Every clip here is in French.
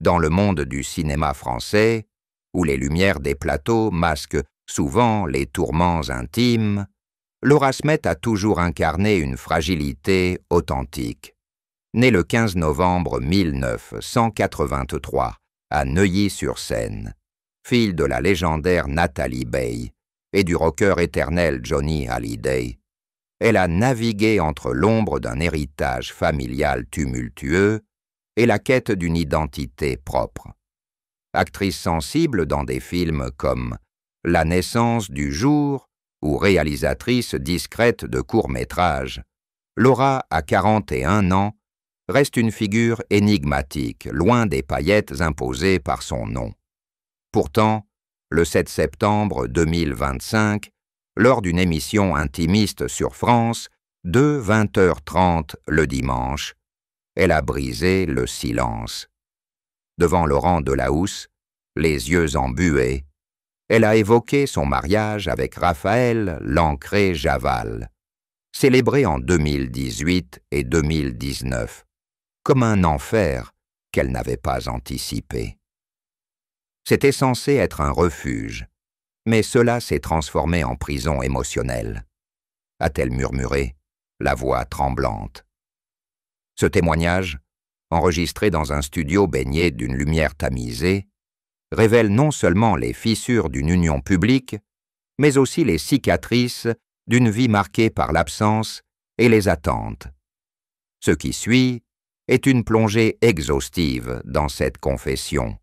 Dans le monde du cinéma français, où les lumières des plateaux masquent souvent les tourments intimes, Laura Smet a toujours incarné une fragilité authentique. Née le 15 novembre 1983 à Neuilly-sur-Seine, fille de la légendaire Nathalie Baye et du rocker éternel Johnny Hallyday, elle a navigué entre l'ombre d'un héritage familial tumultueux et la quête d'une identité propre. Actrice sensible dans des films comme La naissance du jour ou réalisatrice discrète de courts-métrages, Laura, à 41 ans, reste une figure énigmatique, loin des paillettes imposées par son nom. Pourtant, le 7 septembre 2025, lors d'une émission intimiste sur France, de 20h30 le dimanche, elle a brisé le silence. Devant Laurent Delahousse, les yeux embués, elle a évoqué son mariage avec Raphaël Lancret-Javal, célébré en 2018 et 2019, comme un enfer qu'elle n'avait pas anticipé. C'était censé être un refuge, mais cela s'est transformé en prison émotionnelle, a-t-elle murmuré, la voix tremblante. Ce témoignage, enregistré dans un studio baigné d'une lumière tamisée, révèle non seulement les fissures d'une union publique, mais aussi les cicatrices d'une vie marquée par l'absence et les attentes. Ce qui suit est une plongée exhaustive dans cette confession,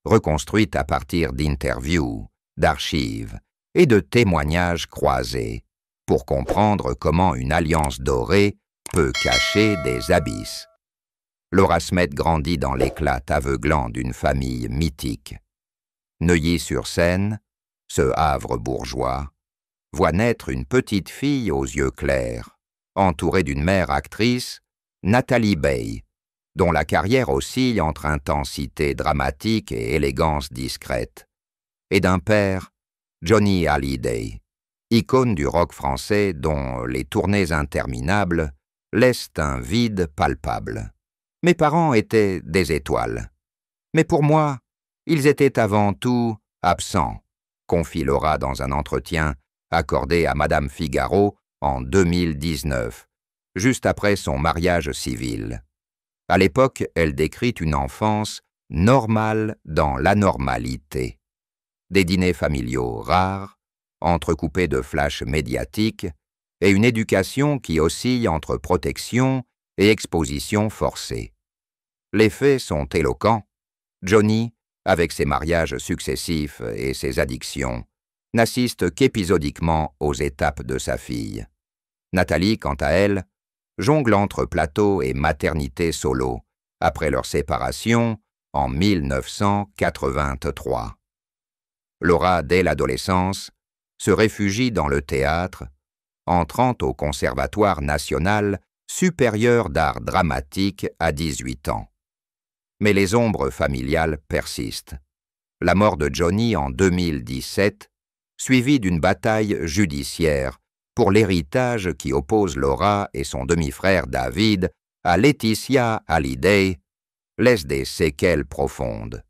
reconstruite à partir d'interviews, d'archives et de témoignages croisés, pour comprendre comment une alliance dorée peut cacher des abysses. Laura Smet grandit dans l'éclat aveuglant d'une famille mythique. Neuilly-sur-Seine, ce havre bourgeois, voit naître une petite fille aux yeux clairs, entourée d'une mère actrice, Nathalie Baye, dont la carrière oscille entre intensité dramatique et élégance discrète, et d'un père, Johnny Hallyday, icône du rock français dont les tournées interminables laissent un vide palpable. Mes parents étaient des étoiles, mais pour moi, ils étaient avant tout absents, confie Laura dans un entretien accordé à Madame Figaro en 2019, juste après son mariage civil. À l'époque, elle décrit une enfance normale dans l'anormalité. Des dîners familiaux rares, entrecoupés de flashs médiatiques, et une éducation qui oscille entre protection et exposition forcée. Les faits sont éloquents. Johnny, avec ses mariages successifs et ses addictions, n'assiste qu'épisodiquement aux étapes de sa fille. Nathalie, quant à elle, jongle entre plateau et maternité solo, après leur séparation en 1983. Laura, dès l'adolescence, se réfugie dans le théâtre, entrant au Conservatoire national supérieur d'art dramatique à 18 ans. Mais les ombres familiales persistent. La mort de Johnny en 2017, suivie d'une bataille judiciaire pour l'héritage qui oppose Laura et son demi-frère David à Laetitia Hallyday, laisse des séquelles profondes.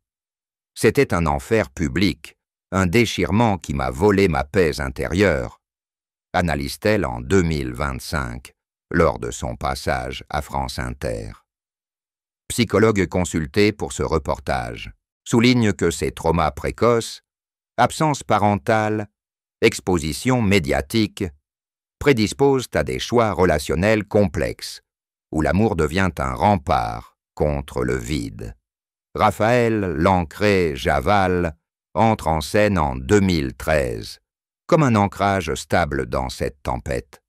C'était un enfer public, un déchirement qui m'a volé ma paix intérieure, analyse-t-elle en 2025, lors de son passage à France Inter. Psychologue consulté pour ce reportage souligne que ces traumas précoces, absence parentale, exposition médiatique, prédisposent à des choix relationnels complexes, où l'amour devient un rempart contre le vide. Raphaël Lancret-Javal entre en scène en 2013, comme un ancrage stable dans cette tempête.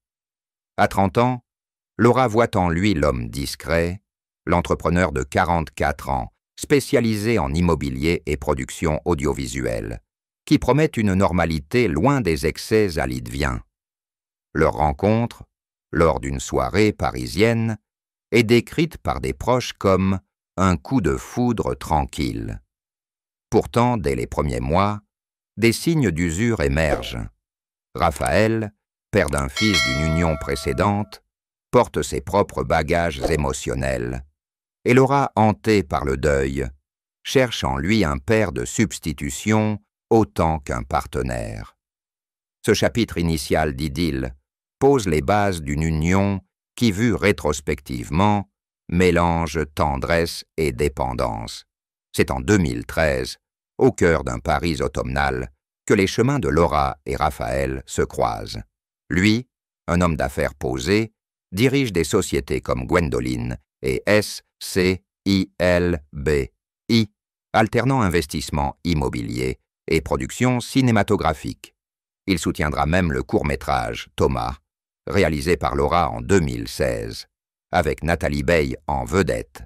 À 30 ans, Laura voit en lui l'homme discret, l'entrepreneur de 44 ans, spécialisé en immobilier et production audiovisuelle, qui promet une normalité loin des excès alideviens. Leur rencontre, lors d'une soirée parisienne, est décrite par des proches comme un coup de foudre tranquille. Pourtant, dès les premiers mois, des signes d'usure émergent. Raphaël, père d'un fils d'une union précédente, porte ses propres bagages émotionnels, et Laura, hantée par le deuil, cherche en lui un père de substitution autant qu'un partenaire. Ce chapitre initial d'idylle pose les bases d'une union qui, vue rétrospectivement, mélange tendresse et dépendance. C'est en 2013, au cœur d'un Paris automnal, que les chemins de Laura et Raphaël se croisent. Lui, un homme d'affaires posé, dirige des sociétés comme Gwendoline et SCILBI, alternant investissement immobilier et production cinématographique. Il soutiendra même le court-métrage Thomas, réalisé par Laura en 2016, avec Nathalie Baye en vedette.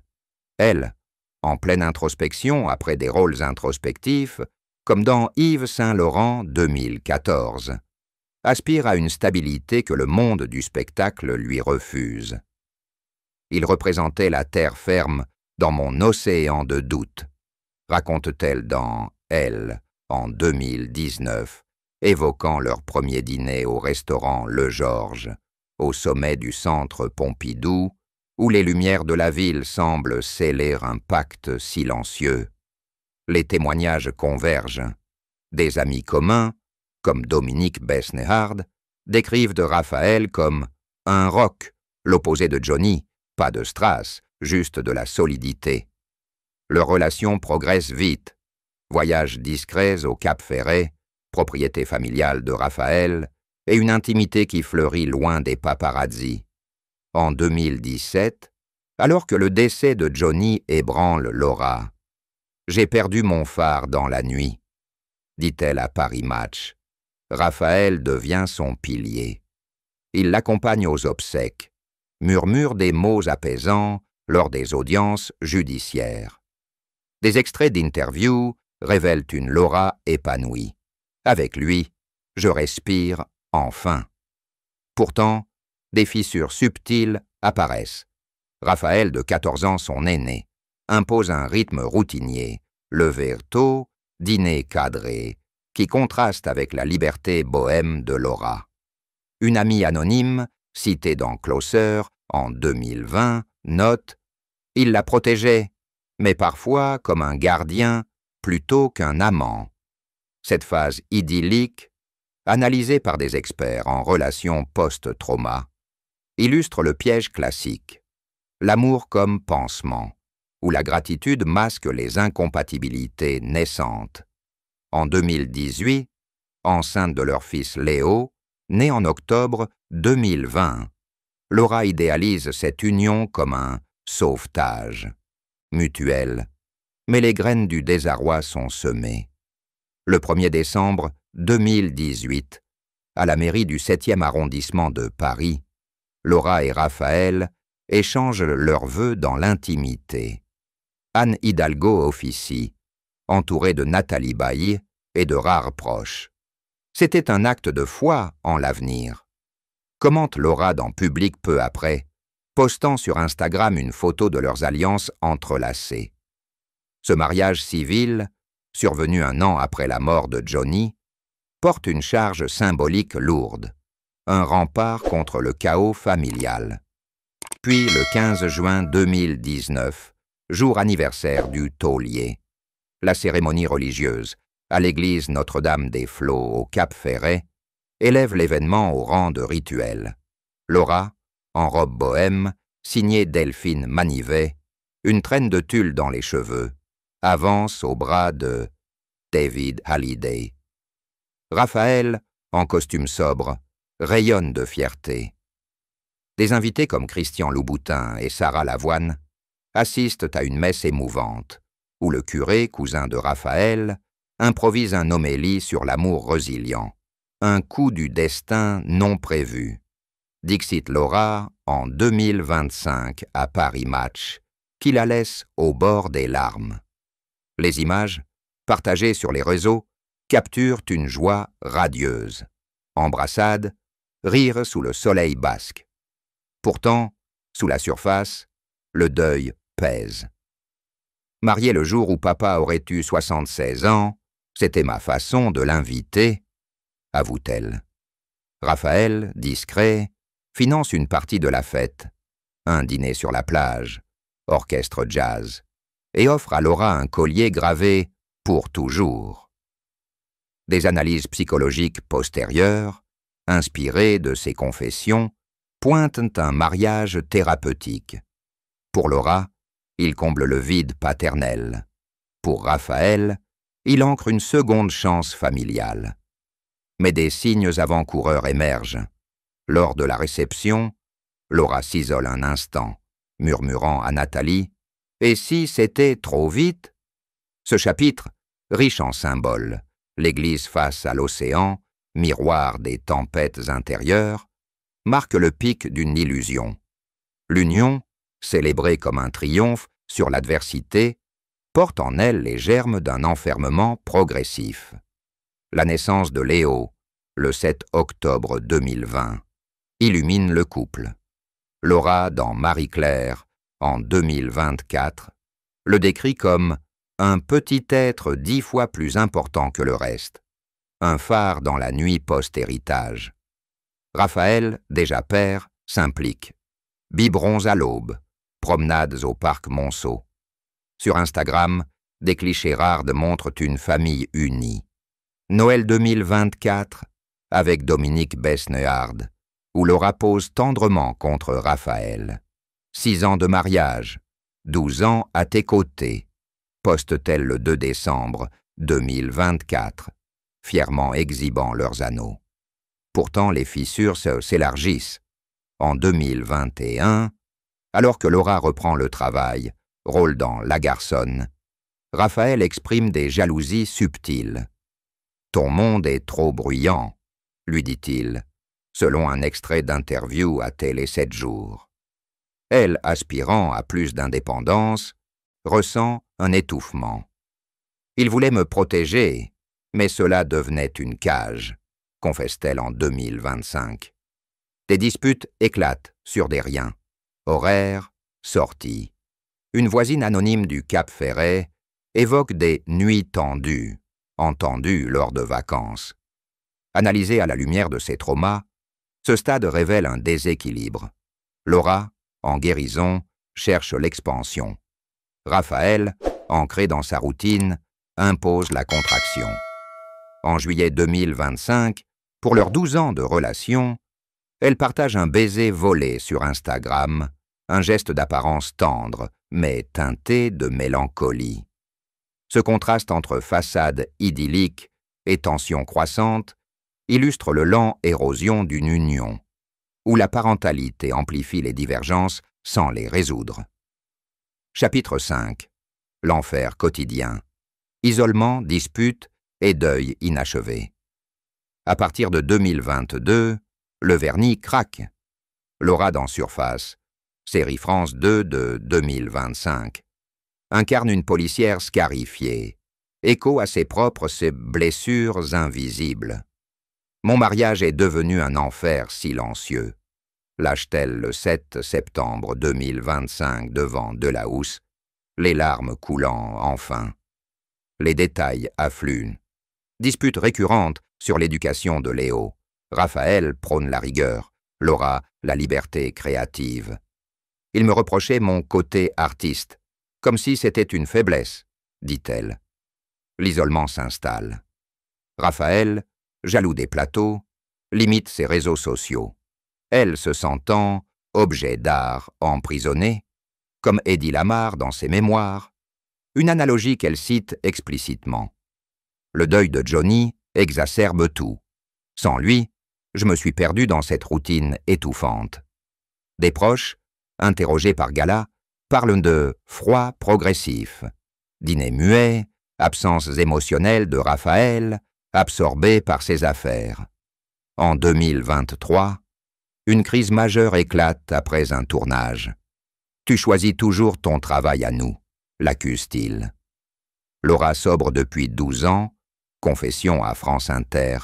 Elle, en pleine introspection après des rôles introspectifs, comme dans Yves Saint-Laurent 2014, aspire à une stabilité que le monde du spectacle lui refuse. Il représentait la terre ferme dans mon océan de doute, raconte-t-elle dans Elle, en 2019, évoquant leur premier dîner au restaurant Le Georges, au sommet du centre Pompidou, où les lumières de la ville semblent sceller un pacte silencieux. Les témoignages convergent. Des amis communs, comme Dominique Besnehard, décrivent de Raphaël comme un rock, l'opposé de Johnny, pas de strass, juste de la solidité. Leur relation progresse vite. Voyages discrets au Cap Ferret, propriété familiale de Raphaël, et une intimité qui fleurit loin des paparazzis. En 2017, alors que le décès de Johnny ébranle Laura, « J'ai perdu mon phare dans la nuit », dit-elle à Paris Match. Raphaël devient son pilier. Il l'accompagne aux obsèques, murmure des mots apaisants lors des audiences judiciaires. Des extraits d'interviews révèlent une Laura épanouie. Avec lui, je respire enfin. Pourtant, des fissures subtiles apparaissent. Raphaël, de 14 ans, son aîné, impose un rythme routinier, lever tôt, dîner cadré, qui contraste avec la liberté bohème de Laura. Une amie anonyme, citée dans Closer en 2020, note « Il la protégeait, mais parfois comme un gardien plutôt qu'un amant ». Cette phase idyllique, analysée par des experts en relations post-trauma, illustre le piège classique, l'amour comme pansement, où la gratitude masque les incompatibilités naissantes. En 2018, enceinte de leur fils Léo, né en octobre 2020, Laura idéalise cette union comme un sauvetage mutuel, mais les graines du désarroi sont semées. Le 1er décembre 2018, à la mairie du 7e arrondissement de Paris, Laura et Raphaël échangent leurs vœux dans l'intimité. Anne Hidalgo officie, entourée de Nathalie Baye et de rares proches. C'était un acte de foi en l'avenir. Commente Laura dans Public peu après, postant sur Instagram une photo de leurs alliances entrelacées. Ce mariage civil, survenu un an après la mort de Johnny, porte une charge symbolique lourde, un rempart contre le chaos familial. Puis le 15 juin 2019, jour anniversaire du taulier, la cérémonie religieuse, à l'église Notre-Dame-des-Flots au Cap Ferret, élève l'événement au rang de rituel. Laura, en robe bohème, signée Delphine Manivet, une traîne de tulle dans les cheveux, avance au bras de David Hallyday. Raphaël, en costume sobre, rayonne de fierté. Des invités comme Christian Louboutin et Sarah Lavoine assistent à une messe émouvante, où le curé, cousin de Raphaël, improvise un homélie sur l'amour résilient, un coup du destin non prévu. Dixit Laura en 2025 à Paris Match, qui la laisse au bord des larmes. Les images, partagées sur les réseaux, capturent une joie radieuse. Embrassades, rire sous le soleil basque. Pourtant, sous la surface, le deuil pèse. Marié le jour où papa aurait eu 76 ans, c'était ma façon de l'inviter, avoue-t-elle. Raphaël, discret, finance une partie de la fête. Un dîner sur la plage, orchestre jazz, et offre à Laura un collier gravé « Pour toujours ». Des analyses psychologiques postérieures, inspirées de ses confessions, pointent un mariage thérapeutique. Pour Laura, il comble le vide paternel. Pour Raphaël, il ancre une seconde chance familiale. Mais des signes avant-coureurs émergent. Lors de la réception, Laura s'isole un instant, murmurant à Nathalie « Et si c'était trop vite ?» Ce chapitre, riche en symboles, l'église face à l'océan, miroir des tempêtes intérieures, marque le pic d'une illusion. L'union, célébrée comme un triomphe sur l'adversité, porte en elle les germes d'un enfermement progressif. La naissance de Léo, le 7 octobre 2020, illumine le couple. Laura, dans Marie-Claire, en 2024, le décrit comme « un petit être 10 fois plus important que le reste, un phare dans la nuit post-héritage ». Raphaël, déjà père, s'implique. Biberons à l'aube, promenades au parc Monceau. Sur Instagram, des clichés rares montrent une famille unie. Noël 2024, avec Dominique Besnehard, où Laura pose tendrement contre Raphaël. 6 ans de mariage, 12 ans à tes côtés, poste-t-elle le 2 décembre 2024, fièrement exhibant leurs anneaux. Pourtant, les fissures s'élargissent. En 2021, alors que Laura reprend le travail, rôle dans La Garçonne, Raphaël exprime des jalousies subtiles. « Ton monde est trop bruyant », lui dit-il, selon un extrait d'interview à Télé 7 jours. Elle, aspirant à plus d'indépendance, ressent un étouffement. « Il voulait me protéger, mais cela devenait une cage », confesse-t-elle en 2025. Des disputes éclatent sur des riens. Horaires, sorties. Une voisine anonyme du Cap Ferret évoque des « nuits tendues », entendues lors de vacances. Analysé à la lumière de ses traumas, ce stade révèle un déséquilibre. Laura, en guérison, cherche l'expansion. Raphaël, ancré dans sa routine, impose la contraction. En juillet 2025, pour leurs 12 ans de relation, elle partage un baiser volé sur Instagram, un geste d'apparence tendre, mais teinté de mélancolie. Ce contraste entre façade idyllique et tension croissante illustre le lent érosion d'une union, où la parentalité amplifie les divergences sans les résoudre. Chapitre 5. L'enfer quotidien. Isolement, dispute et deuil inachevé. À partir de 2022, le vernis craque. Laura dans Surface, série France 2 de 2025, incarne une policière scarifiée, écho à ses blessures invisibles. Mon mariage est devenu un enfer silencieux, lâche-t-elle le 7 septembre 2025 devant Delahousse, les larmes coulant enfin. Les détails affluent. Dispute récurrente sur l'éducation de Léo. Raphaël prône la rigueur, Laura la liberté créative. Il me reprochait mon côté artiste, comme si c'était une faiblesse, dit-elle. L'isolement s'installe. Raphaël, jaloux des plateaux, limite ses réseaux sociaux. Elle se sentant objet d'art emprisonné, comme Eddie Lamar dans ses mémoires, une analogie qu'elle cite explicitement. Le deuil de Johnny exacerbe tout. Sans lui, je me suis perdu dans cette routine étouffante. Des proches, interrogés par Gala, parlent de froid progressif, dîner muet, absence émotionnelle de Raphaël, absorbé par ses affaires. En 2023, une crise majeure éclate après un tournage. « Tu choisis toujours ton travail à nous », l'accuse-t-il. Laura, sobre depuis 12 ans, confession à France Inter,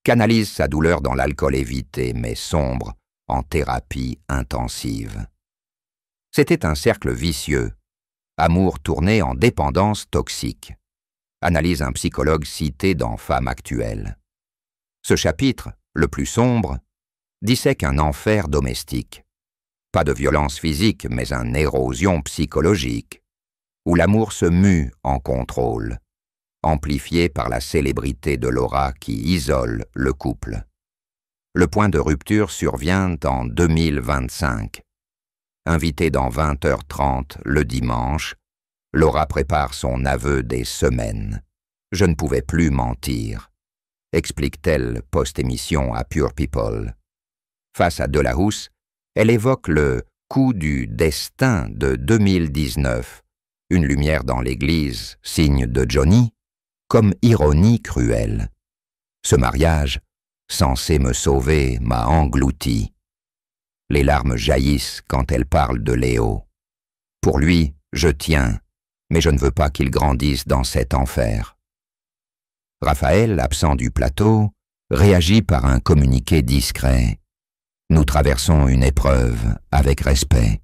canalise sa douleur dans l'alcool évité mais sombre, en thérapie intensive. C'était un cercle vicieux, amour tourné en dépendance toxique, analyse un psychologue cité dans Femme actuelle. Ce chapitre, le plus sombre, dissèque un enfer domestique. Pas de violence physique, mais une érosion psychologique. où l'amour se mue en contrôle, amplifié par la célébrité de Laura qui isole le couple. Le point de rupture survient en 2025. Invitée dans 20h30 le dimanche, Laura prépare son aveu des semaines. « Je ne pouvais plus mentir », explique-t-elle post-émission à Pure People. Face à Delahousse, elle évoque le « coup du destin » de 2019, une lumière dans l'église, signe de Johnny, comme ironie cruelle. Ce mariage, censé me sauver, m'a englouti. Les larmes jaillissent quand elle parle de Léo. Pour lui, je tiens, mais je ne veux pas qu'il grandisse dans cet enfer. Raphaël, absent du plateau, réagit par un communiqué discret. Nous traversons une épreuve avec respect.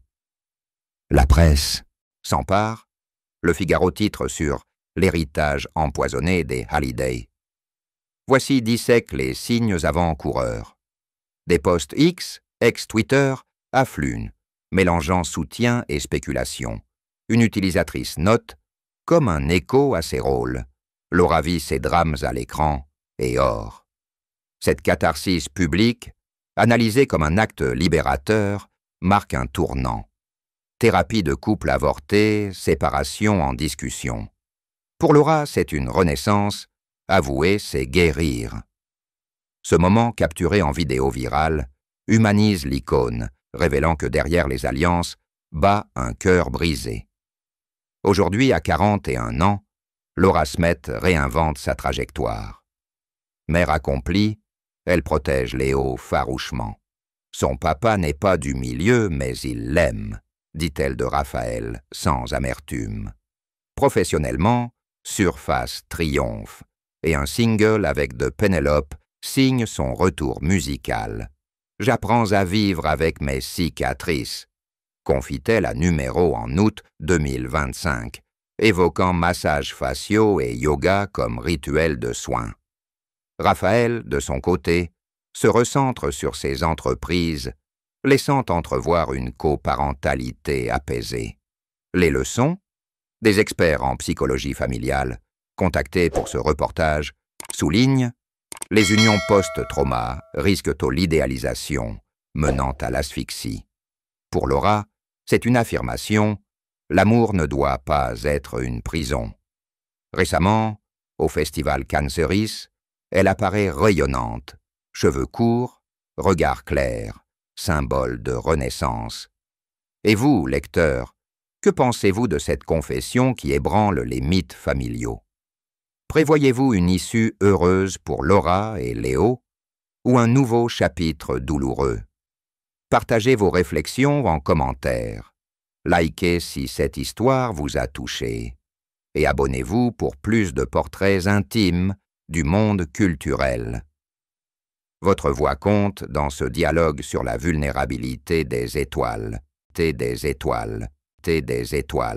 La presse s'empare. Le Figaro titre sur l'héritage empoisonné des Hallyday. Voici dissèque les signes avant-coureurs. Des posts X, ex-Twitter, affluent, mélangeant soutien et spéculation. Une utilisatrice note, comme un écho à ses rôles, Laura vit ses drames à l'écran et or. Cette catharsis publique, analysée comme un acte libérateur, marque un tournant. Thérapie de couple avorté, séparation en discussion. Pour Laura, c'est une renaissance, avouer, c'est guérir. Ce moment, capturé en vidéo virale, humanise l'icône, révélant que derrière les alliances bat un cœur brisé. Aujourd'hui, à 41 ans, Laura Smet réinvente sa trajectoire. Mère accomplie, elle protège Léo farouchement. Son papa n'est pas du milieu, mais il l'aime, dit-elle de Raphaël, sans amertume. Professionnellement, Surface triomphe, et un single avec de Penelope signe son retour musical. « J'apprends à vivre avec mes cicatrices », confie-t-elle à Numéro en août 2025, évoquant massages faciaux et yoga comme rituel de soins. Raphaël, de son côté, se recentre sur ses entreprises, laissant entrevoir une coparentalité apaisée. Les leçons? Des experts en psychologie familiale, contactés pour ce reportage, soulignent « Les unions post-trauma risquent l'idéalisation, menant à l'asphyxie. » Pour Laura, c'est une affirmation « L'amour ne doit pas être une prison. » Récemment, au festival Cannes Cerise, elle apparaît rayonnante, cheveux courts, regard clair, symbole de renaissance. Et vous, lecteur, que pensez-vous de cette confession qui ébranle les mythes familiaux? Prévoyez-vous une issue heureuse pour Laura et Léo ou un nouveau chapitre douloureux? Partagez vos réflexions en commentaire. Likez si cette histoire vous a touché. Et abonnez-vous pour plus de portraits intimes du monde culturel. Votre voix compte dans ce dialogue sur la vulnérabilité des étoiles. Des étoiles. Des étoiles.